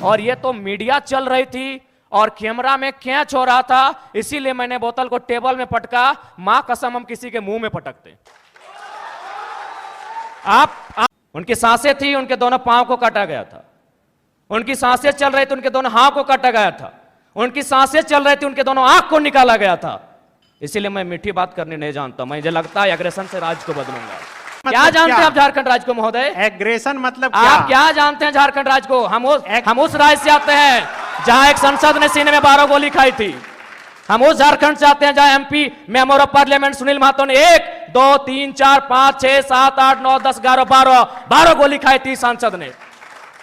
और ये तो मीडिया चल रही थी और कैमरा में कैच हो रहा था, इसीलिए मैंने बोतल को टेबल में पटका। मां कसम हम किसी के मुंह में पटकते। आप उनकी सांसें थी, उनके दोनों पांव को काटा गया था। उनकी सांसें चल रही थी, उनके दोनों हाथ को काटा गया था। उनकी सांसें चल रही थी, उनके दोनों आंख को निकाला गया था। इसीलिए मैं मीठी बात करनी नहीं जानता। मुझे लगता है एग्रेशन से राज को बदलूंगा। क्या जानते हैं आप झारखंड राज्य को महोदय? एग्रेशन मतलब आप क्या जानते हैं झारखंड राज्य को? हम उस राज्य से आते हैं जहां एक संसद ने सीने में 12 गोली खाई थी। हम उस झारखंड से आते हैं जहां MP member of parliament Sunil Mahato ने 1 2 3 4 5 6 7 8 9 10 11 12 गोली खाई थी सांसद ने।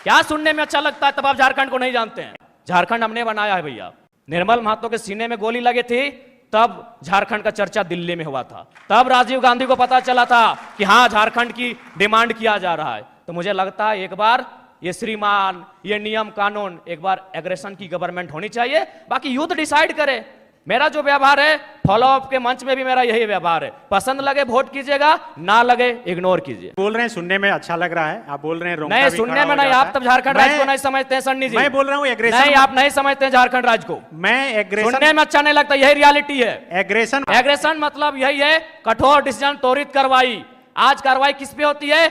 क्या सुनने में अच्छा लगता है? तब आप झारखंड को नहीं जानते हैं। झारखंड हमने बनाया है भैया। निर्मल महतो के सीने में गोली लगी थी, तब झारखंड का चर्चा दिल्ली में हुआ था। तब राजीव गांधी को पता चला था कि हां झारखंड की डिमांड किया जा रहा है। तो मुझे लगता है एक बार ये श्रीमान, ये नियम कानून, एक बार एग्रेशन की गवर्नमेंट होनी चाहिए। बाकी यूथ डिसाइड करे। मेरा जो व्यवहार है, फॉलो अप के मंच में भी मेरा यही व्यवहार है। पसंद लगे वोट कीजिएगा, ना लगे इग्नोर कीजिए। बोल रहे हैं सुनने में अच्छा लग रहा है, आप बोल रहे हैं नहीं, सुनने में नहीं। आप तब झारखंड राज्य को नहीं समझते हैं सन्नी जी। मैं बोल रहा हूँ एग्रेशन। नहीं, आप नहीं समझते हैं झारखंड राज्य को। मैं एग्रेशन सुनने में अच्छा नहीं लगता, यही रियलिटी है। एग्रेशन मतलब यही है, कठोर डिसीजन, त्वरित कार्रवाई। आज कार्रवाई किस पे होती है?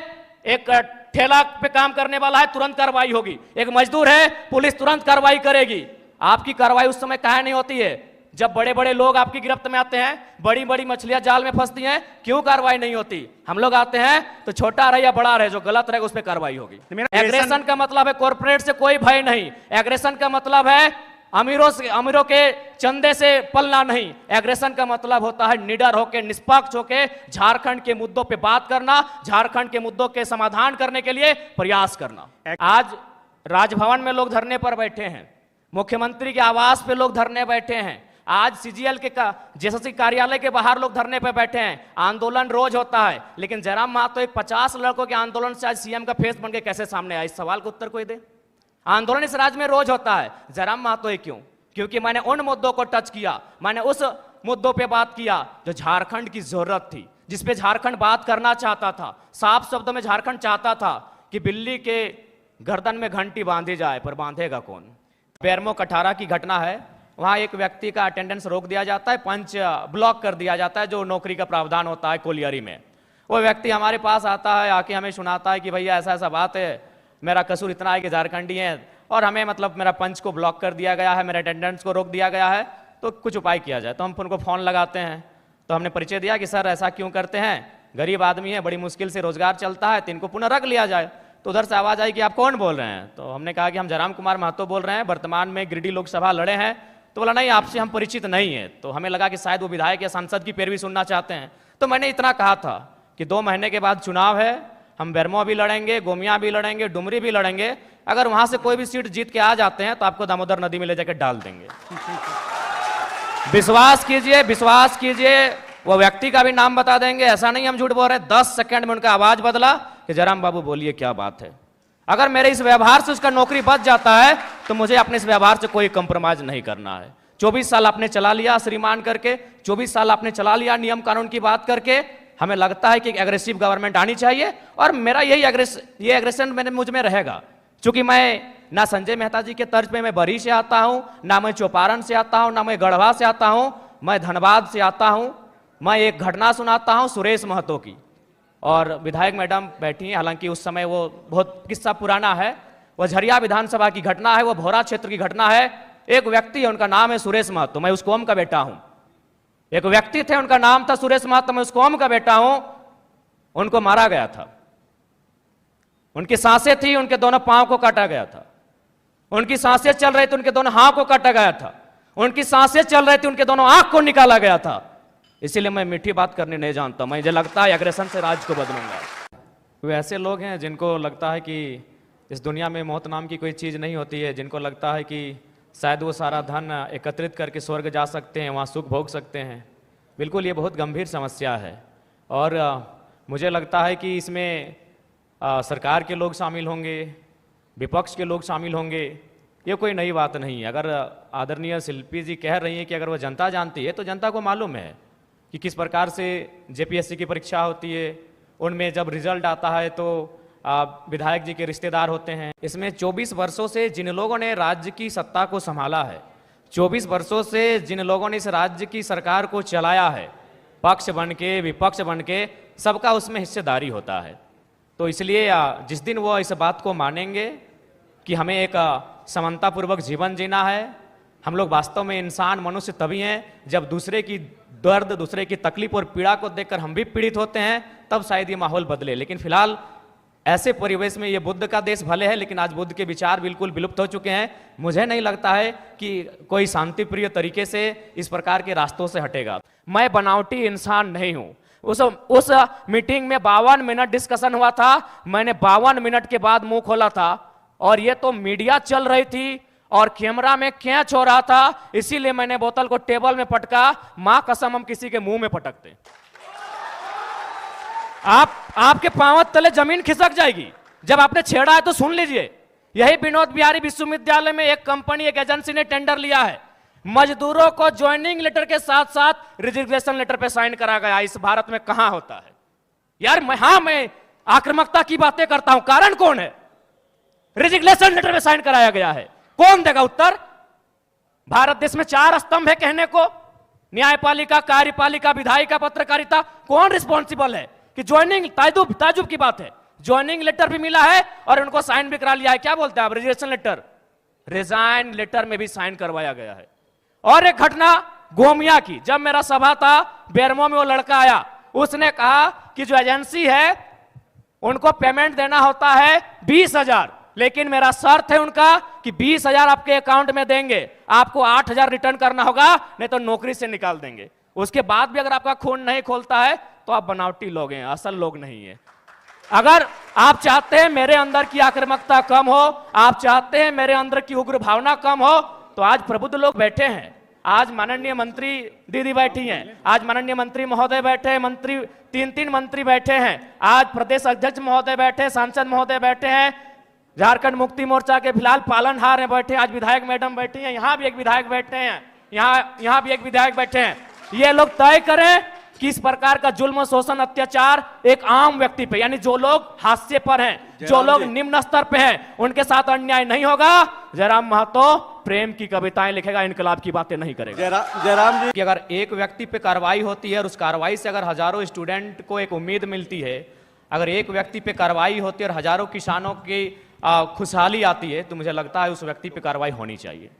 एक ठेला पे काम करने वाला है, तुरंत कार्रवाई होगी। एक मजदूर है, पुलिस तुरंत कार्रवाई करेगी। आपकी कार्रवाई उस समय काहे नहीं होती है जब बड़े बड़े लोग आपकी गिरफ्त में आते हैं, बड़ी बड़ी मछलियां जाल में फंसती हैं? क्यों कार्रवाई नहीं होती? हम लोग आते हैं तो छोटा रहे या बड़ा रहे, जो गलत रहेगा उस पर कार्रवाई होगी। एग्रेशन का मतलब है कॉर्पोरेट से कोई भय नहीं। एग्रेशन का मतलब है अमीरों के चंदे से पलना नहीं। एग्रेशन का मतलब होता है निडर होकर, निष्पक्ष होकर झारखंड के मुद्दों पे बात करना, झारखंड के मुद्दों के समाधान करने के लिए प्रयास करना। आज राजभवन में लोग धरने पर बैठे हैं, मुख्यमंत्री के आवास पे लोग धरने बैठे हैं, आज सीजीएल के जेएसएससी कार्यालय के बाहर लोग धरने पर बैठे हैं। आंदोलन रोज होता है, लेकिन जयराम महतो एक 50 लड़कों के आंदोलन से आज सीएम का फेस बन के कैसे सामने आया? इस सवाल का उत्तर कोई दे। आंदोलन इस राज्य में रोज होता है, जयराम महतो क्यों? क्योंकि मैंने उन मुद्दों को टच किया, मैंने उस मुद्दों पे बात किया जो झारखंड की जरूरत थी, जिसपे झारखंड बात करना चाहता था। साफ शब्दों में झारखंड चाहता था कि बिल्ली के गर्दन में घंटी बांधी जाए, पर बांधेगा कौन? बेरमो कठारा की घटना है, वहां एक व्यक्ति का अटेंडेंस रोक दिया जाता है, पंच ब्लॉक कर दिया जाता है, जो नौकरी का प्रावधान होता है कोलियरी में। वो व्यक्ति हमारे पास आता है, आके हमें सुनाता है कि भैया ऐसा ऐसा बात है, मेरा कसूर इतना है कि झारखंडी है और हमें मतलब मेरा पंच को ब्लॉक कर दिया गया है, मेरे अटेंडेंस को रोक दिया गया है, तो कुछ उपाय किया जाए। तो हम उनको फ़ोन लगाते हैं, तो हमने परिचय दिया कि सर ऐसा क्यों करते हैं, गरीब आदमी है, बड़ी मुश्किल से रोजगार चलता है, तो इनको पुनः रख लिया जाए। तो उधर से आवाज़ आई कि आप कौन बोल रहे हैं? तो हमने कहा कि हम जयराम कुमार महतो बोल रहे हैं, वर्तमान में गिरिडीह लोकसभा लड़े हैं। तो बोला नहीं, आपसे हम परिचित नहीं है। तो हमें लगा कि शायद वो विधायक या सांसद की पैरवी सुनना चाहते हैं। तो मैंने इतना कहा था कि 2 महीने के बाद चुनाव है, हम बेरमो भी लड़ेंगे, गोमिया भी लड़ेंगे, डुमरी भी लड़ेंगे। अगर वहां से कोई भी सीट जीत के आ जाते हैं तो आपको दामोदर नदी में ले जाकर डाल देंगे। विश्वास कीजिए, विश्वास कीजिए, वो व्यक्ति का भी नाम बता देंगे, ऐसा नहीं हम झूठ बोल रहे। 10 सेकंड में उनका आवाज बदला कि जयराम बाबू बोलिए क्या बात है। अगर मेरे इस व्यवहार से उसका नौकरी बच जाता है तो मुझे अपने इस व्यवहार से कोई कंप्रोमाइज नहीं करना है। 24 साल आपने चला लिया श्रीमान करके, 24 साल आपने चला लिया नियम कानून की बात करके। हमें लगता है कि एक एग्रेसिव गवर्नमेंट आनी चाहिए और मेरा यही एग्रेशन मुझ में रहेगा। चूंकि मैं ना संजय मेहता जी के तर्ज पे मैं बरी से आता हूं, ना मैं चौपारण से आता हूं, ना मैं गढ़वा से आता हूं, मैं धनबाद से आता हूं। मैं एक घटना सुनाता हूं सुरेश महतो की, और विधायक मैडम बैठी हैं, हालांकि उस समय वो बहुत किस्सा पुराना है। वो झरिया विधानसभा की घटना है, वो भोरा क्षेत्र की घटना है। एक व्यक्ति है, उनका नाम है सुरेश महतो, मैं उस कौम का बेटा हूं। एक व्यक्ति थे, उनका नाम था सुरेश महतो, मैं उस कौम का बेटा हूं। उनको मारा गया था, उनकी सांसें थी, उनके दोनों पांव को काटा गया था। उनकी सांसें चल रही थी, उनके दोनों हाथ को काटा गया था। उनकी सांसें चल रही थी, उनके दोनों आंख को निकाला गया था। इसीलिए मैं मीठी बात करनी नहीं जानता। मुझे लगता है एग्रेशन से राज को बदलूंगा। वे ऐसे लोग हैं जिनको लगता है कि इस दुनिया में मौत नाम की कोई चीज़ नहीं होती है, जिनको लगता है कि शायद वो सारा धन एकत्रित करके स्वर्ग जा सकते हैं, वहाँ सुख भोग सकते हैं। बिल्कुल ये बहुत गंभीर समस्या है और मुझे लगता है कि इसमें सरकार के लोग शामिल होंगे, विपक्ष के लोग शामिल होंगे। ये कोई नई बात नहीं है। अगर आदरणीय शिल्पी जी कह रही हैं कि अगर वो जनता जानती है तो जनता को मालूम है कि किस प्रकार से जेपीएससी की परीक्षा होती है। उनमें जब रिजल्ट आता है तो विधायक जी के रिश्तेदार होते हैं। इसमें 24 वर्षों से जिन लोगों ने राज्य की सत्ता को संभाला है, 24 वर्षों से जिन लोगों ने इस राज्य की सरकार को चलाया है, पक्ष बन के विपक्ष बन के, सबका उसमें हिस्सेदारी होता है। तो इसलिए जिस दिन वो इस बात को मानेंगे कि हमें एक समानतापूर्वक जीवन जीना है, हम लोग वास्तव में इंसान मनुष्य तभी हैं जब दूसरे की दर्द, दूसरे की तकलीफ और पीड़ा को देखकर हम भी पीड़ित होते हैं, तब शायद ये माहौल बदले। लेकिन फिलहाल ऐसे परिवेश में ये बुद्ध का देश भले है, लेकिन आज बुद्ध के विचार बिल्कुल विलुप्त हो चुके हैं। मुझे नहीं लगता है कि कोई शांतिप्रिय तरीके से इस प्रकार के रास्तों से हटेगा। मैं बनावटी इंसान नहीं हूं। उस मीटिंग में 52 मिनट डिस्कशन हुआ था। मैंने 52 मिनट के बाद मुंह खोला था और ये तो मीडिया चल रही थी और कैमरा में कैच हो रहा था, इसीलिए मैंने बोतल को टेबल में पटका। मां कसम हम किसी के मुंह में पटकते, आपके पांव तले जमीन खिसक जाएगी। जब आपने छेड़ा है तो सुन लीजिए। यही विनोद बिहारी विश्वविद्यालय में एक कंपनी, एक एजेंसी ने टेंडर लिया है। मजदूरों को ज्वाइनिंग लेटर के साथ साथ रिजिग्नेशन लेटर पे साइन करा गया। इस भारत में कहां होता है यार? मैं आक्रामकता की बातें करता हूं, कारण कौन है? रिजिग्नेशन लेटर पे साइन कराया गया है, कौन देगा उत्तर? भारत देश में 4 स्तंभ है कहने को, न्यायपालिका, कार्यपालिका, विधायिका, पत्रकारिता। कौन रिस्पॉन्सिबल है कि ज्वाइनिंग, ताजुब की बात है, ज्वाइनिंग लेटर भी मिला है और उनको साइन भी करा लिया है। क्या बोलते हैं आप? रिजिग्नेशन लेटर, रिजाइन लेटर में भी साइन करवाया गया है। और एक घटना गोमिया की, जब मेरा सभा था बेरमो में, वो लड़का आया, उसने कहा कि जो एजेंसी है उनको पेमेंट देना होता है 20,000, लेकिन मेरा शर्त है उनका कि 20,000 आपके अकाउंट में देंगे, आपको 8,000 रिटर्न करना होगा, नहीं तो नौकरी से निकाल देंगे। उसके बाद भी अगर आपका खून नहीं खोलता है तो आप बनावटी लोग हैं, असल लोग नहीं है। अगर आप चाहते हैं मेरे अंदर की आक्रामकता कम हो, आप चाहते हैं मेरे अंदर की उग्र भावना कम हो, तो आज प्रबुद्ध लोग बैठे हैं। आज माननीय मंत्री दीदी बैठी हैं, आज माननीय मंत्री महोदय बैठे हैं, मंत्री 3 मंत्री बैठे हैं, आज प्रदेश अध्यक्ष महोदय बैठे, सांसद महोदय बैठे हैं, झारखंड मुक्ति मोर्चा के फिलहाल पालनहार हैं बैठे, आज विधायक मैडम बैठी हैं, यहां भी एक विधायक बैठे हैं, यहां भी एक विधायक बैठे हैं। ये लोग तय करें कि इस प्रकार का जुल्म, शोषण, अत्याचार एक आम व्यक्ति पे, यानी जो लोग हाशिए पर हैं, जो लोग निम्न स्तर पे हैं, उनके साथ अन्याय नहीं होगा। जयराम महतो प्रेम की कविताएं लिखेगा, इनकलाब की बातें नहीं करेगा। जयराम जी, कि अगर एक व्यक्ति पे कार्रवाई होती है और उस कार्रवाई से अगर हजारों स्टूडेंट को एक उम्मीद मिलती है, अगर एक व्यक्ति पे कार्रवाई होती है और हजारों किसानों की खुशहाली आती है, तो मुझे लगता है उस व्यक्ति पे कार्रवाई होनी चाहिए।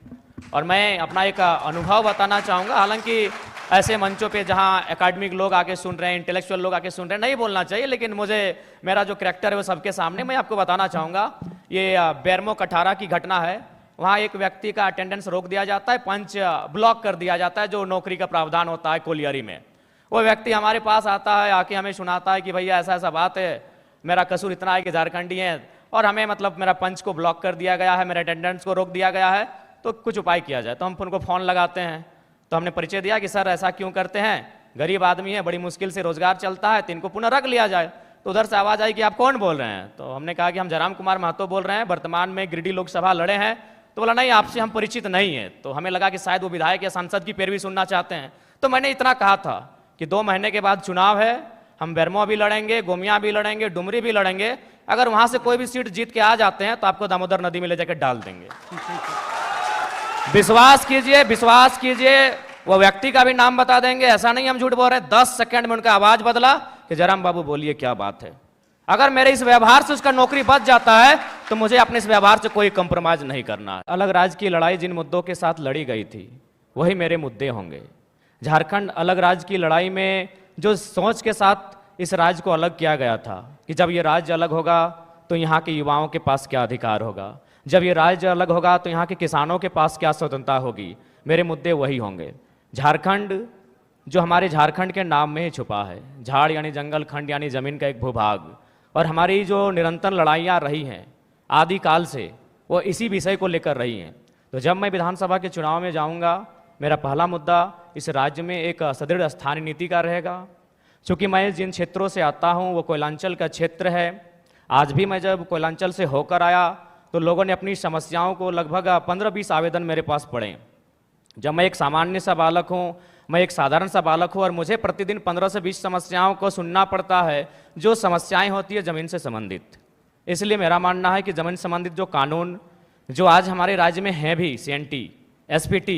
और मैं अपना एक अनुभव बताना चाहूँगा, हालांकि ऐसे मंचों पे जहाँ एकेडमिक लोग आके सुन रहे हैं, इंटेलेक्चुअल लोग आके सुन रहे हैं, नहीं बोलना चाहिए, लेकिन मुझे मेरा जो कैरेक्टर है वो सबके सामने मैं आपको बताना चाहूँगा। ये बेरमो कठारा की घटना है। वहाँ एक व्यक्ति का अटेंडेंस रोक दिया जाता है, पंच ब्लॉक कर दिया जाता है, जो नौकरी का प्रावधान होता है कोलियरी में। वो व्यक्ति हमारे पास आता है, आके हमें सुनाता है कि भैया ऐसा ऐसा बात है, मेरा कसूर इतना है कि झारखंडी है और हमें मतलब मेरा पंच को ब्लॉक कर दिया गया है, मेरे अटेंडेंस को रोक दिया गया है, तो कुछ उपाय किया जाए। तो हम उनको फ़ोन लगाते हैं, तो हमने परिचय दिया कि सर ऐसा क्यों करते हैं, गरीब आदमी है, बड़ी मुश्किल से रोजगार चलता है, तो इनको पुनः रख लिया जाए। तो उधर से आवाज़ आई कि आप कौन बोल रहे हैं? तो हमने कहा कि हम जयराम कुमार महतो बोल रहे हैं, वर्तमान में गिरिडीह लोकसभा लड़े हैं। तो बोला नहीं, आपसे हम परिचित नहीं है। तो हमें लगा कि शायद वो विधायक या सांसद की पैरवी सुनना चाहते हैं। तो मैंने इतना कहा था कि 2 महीने के बाद चुनाव है, हम बेरमो भी लड़ेंगे, गोमिया भी लड़ेंगे, डुमरी भी लड़ेंगे, अगर वहां से कोई भी सीट जीत के आ जाते हैं तो आपको दामोदर नदी में ले जाकर डाल देंगे। विश्वास कीजिए, विश्वास कीजिए, वो व्यक्ति का भी नाम बता देंगे, ऐसा नहीं हम झूठ बोल रहे। 10 सेकंड में उनका आवाज बदला कि जयराम बाबू बोलिए क्या बात है। अगर मेरे इस व्यवहार से उसका नौकरी बच जाता है तो मुझे अपने इस व्यवहार से कोई कंप्रोमाइज नहीं करना है। अलग राज्य की लड़ाई जिन मुद्दों के साथ लड़ी गई थी वही मेरे मुद्दे होंगे। झारखंड अलग राज्य की लड़ाई में जो सोच के साथ इस राज्य को अलग किया गया था कि जब ये राज्य अलग होगा तो यहाँ के युवाओं के पास क्या अधिकार होगा, जब ये राज्य अलग होगा तो यहाँ के किसानों के पास क्या स्वतंत्रता होगी, मेरे मुद्दे वही होंगे। झारखंड जो हमारे झारखंड के नाम में ही छुपा है, झाड़ यानी जंगल, खंड यानी जमीन का एक भूभाग, और हमारी जो निरंतर लड़ाइयाँ रही हैं आदिकाल से, वो इसी विषय को लेकर रही हैं। तो जब मैं विधानसभा के चुनाव में जाऊंगा, मेरा पहला मुद्दा इस राज्य में एक सुदृढ़ स्थानीय नीति का रहेगा। चूँकि मैं जिन क्षेत्रों से आता हूँ वो कोयलांचल का क्षेत्र है। आज भी मैं जब कोयलांचल से होकर आया तो लोगों ने अपनी समस्याओं को लगभग 15-20 आवेदन मेरे पास पड़े। जब मैं एक सामान्य सा बालक हूँ, मैं एक साधारण सा बालक हूँ और मुझे प्रतिदिन 15 से 20 समस्याओं को सुनना पड़ता है, जो समस्याएं होती है ज़मीन से संबंधित। इसलिए मेरा मानना है कि जमीन संबंधित जो कानून जो आज हमारे राज्य में हैं भी, CNT, SPT,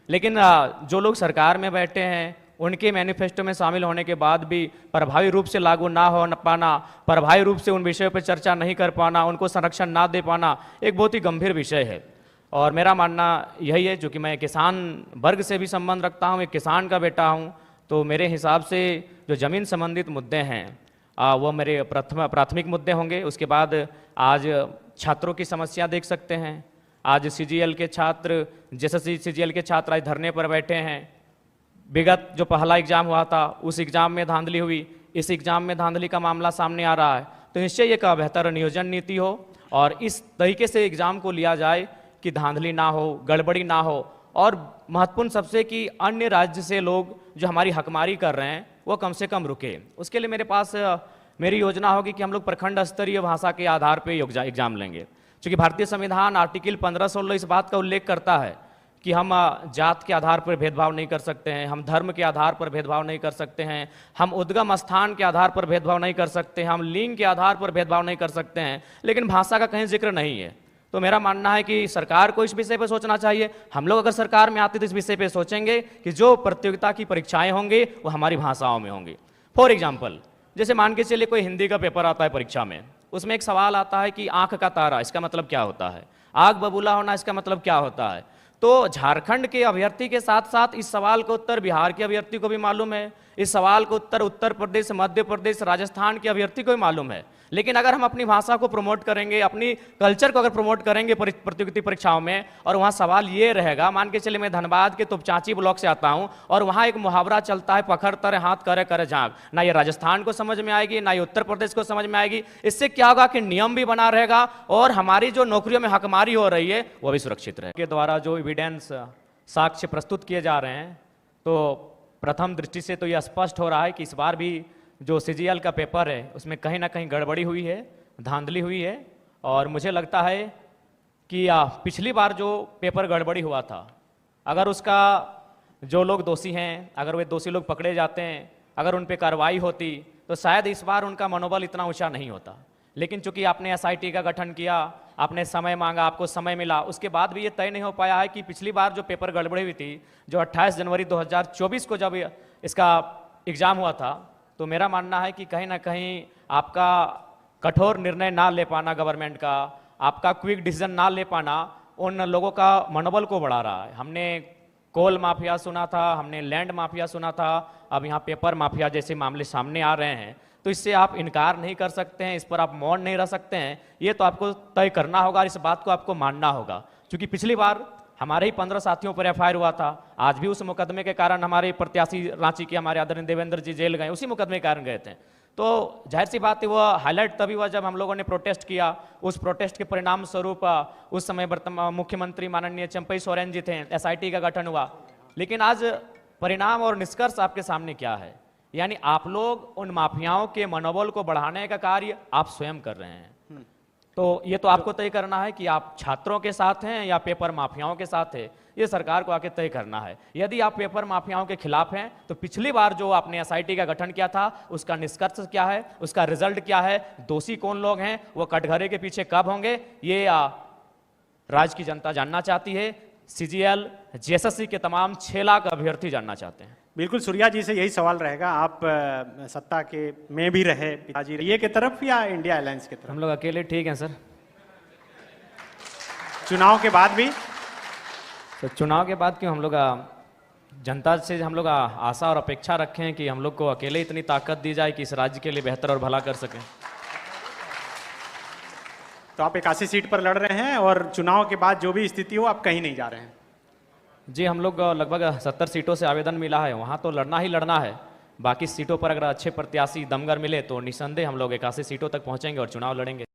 लेकिन जो लोग सरकार में बैठे हैं उनके मैनिफेस्टो में शामिल होने के बाद भी प्रभावी रूप से लागू ना हो पाना, प्रभावी रूप से उन विषयों पर चर्चा नहीं कर पाना, उनको संरक्षण ना दे पाना एक बहुत ही गंभीर विषय है। और मेरा मानना यही है, जो कि मैं किसान वर्ग से भी संबंध रखता हूँ, एक किसान का बेटा हूँ, तो मेरे हिसाब से जो ज़मीन संबंधित मुद्दे हैं वो मेरे प्राथमिक मुद्दे होंगे। उसके बाद आज छात्रों की समस्या देख सकते हैं। आज CGL के छात्र, JSSC CGL के छात्र आज धरने पर बैठे हैं। विगत जो पहला एग्जाम हुआ था उस एग्जाम में धांधली हुई, इस एग्जाम में धांधली का मामला सामने आ रहा है। तो निश्चय एक बेहतर नियोजन नीति हो और इस तरीके से एग्जाम को लिया जाए कि धांधली ना हो, गड़बड़ी ना हो, और महत्वपूर्ण सबसे कि अन्य राज्य से लोग जो हमारी हकमारी कर रहे हैं वो कम से कम रुके। उसके लिए मेरे पास मेरी योजना होगी कि हम लोग प्रखंड स्तरीय भाषा के आधार पर एग्जाम लेंगे, क्योंकि भारतीय संविधान आर्टिकल 1516 इस बात का उल्लेख करता है कि हम जात के आधार पर भेदभाव नहीं कर सकते हैं, हम धर्म के आधार पर भेदभाव नहीं कर सकते हैं, हम उद्गम स्थान के आधार पर भेदभाव नहीं कर सकते हैं, हम लिंग के आधार पर भेदभाव नहीं कर सकते हैं, लेकिन भाषा का कहीं जिक्र नहीं है। तो मेरा मानना है कि सरकार को इस विषय पर सोचना चाहिए। हम लोग अगर सरकार में आते तो इस विषय पर सोचेंगे कि जो प्रतियोगिता की परीक्षाएं होंगी वो हमारी भाषाओं में होंगी। फॉर एग्जाम्पल, जैसे मान के चलिए कोई हिंदी का पेपर आता है परीक्षा में, उसमें एक सवाल आता है कि आंख का तारा, इसका मतलब क्या होता है, आग बबूला होना, इसका मतलब क्या होता है। तो झारखंड के अभ्यर्थी के साथ साथ इस सवाल का उत्तर बिहार के अभ्यर्थी को भी मालूम है, इस सवाल का उत्तर उत्तर प्रदेश, मध्य प्रदेश, राजस्थान के अभ्यर्थी को भी मालूम है। लेकिन अगर हम अपनी भाषा को प्रमोट करेंगे, अपनी कल्चर को अगर प्रमोट करेंगे प्रतियोगिता परीक्षाओं में, और वहाँ सवाल ये रहेगा, मान के चलिए मैं धनबाद के तोपचांची ब्लॉक से आता हूँ और वहाँ एक मुहावरा चलता है, पखड़ तरे हाथ करे करे झाँक, ना ये राजस्थान को समझ में आएगी ना ये उत्तर प्रदेश को समझ में आएगी। इससे क्या होगा कि नियम भी बना रहेगा और हमारी जो नौकरियों में हकमारी हो रही है वो भी सुरक्षित रहे। के द्वारा जो एविडेंस साक्ष्य प्रस्तुत किए जा रहे हैं, तो प्रथम दृष्टि से तो यह स्पष्ट हो रहा है कि इस बार भी जो CGL का पेपर है उसमें कहीं ना कहीं गड़बड़ी हुई है, धांधली हुई है। और मुझे लगता है कि पिछली बार जो पेपर गड़बड़ी हुआ था, अगर उसका जो लोग दोषी हैं, अगर वे दोषी लोग पकड़े जाते हैं, अगर उन पर कार्रवाई होती, तो शायद इस बार उनका मनोबल इतना ऊंचा नहीं होता। लेकिन चूंकि आपने SIT का गठन किया, आपने समय मांगा, आपको समय मिला, उसके बाद भी ये तय नहीं हो पाया है कि पिछली बार जो पेपर गड़बड़ी हुई थी, जो 28 जनवरी 2024 को जब इसका एग्ज़ाम हुआ था, तो मेरा मानना है कि कहीं ना कहीं आपका कठोर निर्णय ना ले पाना गवर्नमेंट का, आपका क्विक डिसीजन ना ले पाना उन लोगों का मनोबल को बढ़ा रहा है। हमने कोल माफिया सुना था, हमने लैंड माफिया सुना था, अब यहाँ पेपर माफिया जैसे मामले सामने आ रहे हैं। तो इससे आप इनकार नहीं कर सकते हैं, इस पर आप मौन नहीं रह सकते हैं, ये तो आपको तय करना होगा, इस बात को आपको मानना होगा। क्योंकि पिछली बार हमारे ही 15 साथियों पर FIR हुआ था, आज भी उस मुकदमे के कारण हमारे प्रत्याशी रांची के हमारे आदरणीय देवेंद्र जी जेल गए, उसी मुकदमे के कारण गए थे। तो जाहिर सी बात है वो हाईलाइट तभी हुआ जब हम लोगों ने प्रोटेस्ट किया। उस प्रोटेस्ट के परिणाम स्वरूप उस समय मुख्यमंत्री माननीय चंपई सोरेन जी थे, SIT का गठन हुआ। लेकिन आज परिणाम और निष्कर्ष आपके सामने क्या है, यानी आप लोग उन माफियाओं के मनोबल को बढ़ाने का कार्य आप स्वयं कर रहे हैं। तो ये तो आपको तय करना है कि आप छात्रों के साथ हैं या पेपर माफियाओं के साथ है, ये सरकार को आके तय करना है। यदि आप पेपर माफियाओं के खिलाफ हैं तो पिछली बार जो आपने SIT का गठन किया था उसका निष्कर्ष क्या है, उसका रिजल्ट क्या है, दोषी कौन लोग हैं, वो कटघरे के पीछे कब होंगे, ये राज्य की जनता जानना चाहती है। CGL JSSC के तमाम 6 लाख अभ्यर्थी जानना चाहते हैं। बिल्कुल, सूर्या जी से यही सवाल रहेगा। आप सत्ता के में भी रहे, पिताजी ये की तरफ या इंडिया अलायंस की तरफ? हम लोग अकेले ठीक हैं सर। चुनाव के बाद भी? तो चुनाव के बाद क्यों, हम लोग जनता से हम लोग आशा और अपेक्षा रखें हैं कि हम लोग को अकेले इतनी ताकत दी जाए कि इस राज्य के लिए बेहतर और भला कर सकें। तो आप 81 सीट पर लड़ रहे हैं और चुनाव के बाद जो भी स्थिति हो आप कहीं नहीं जा रहे हैं? जी, हम लोग लगभग 70 सीटों से आवेदन मिला है, वहाँ तो लड़ना ही लड़ना है। बाकी सीटों पर अगर अच्छे प्रत्याशी दमगर मिले तो निसंदेह हम लोग 81 सीटों तक पहुँचेंगे और चुनाव लड़ेंगे।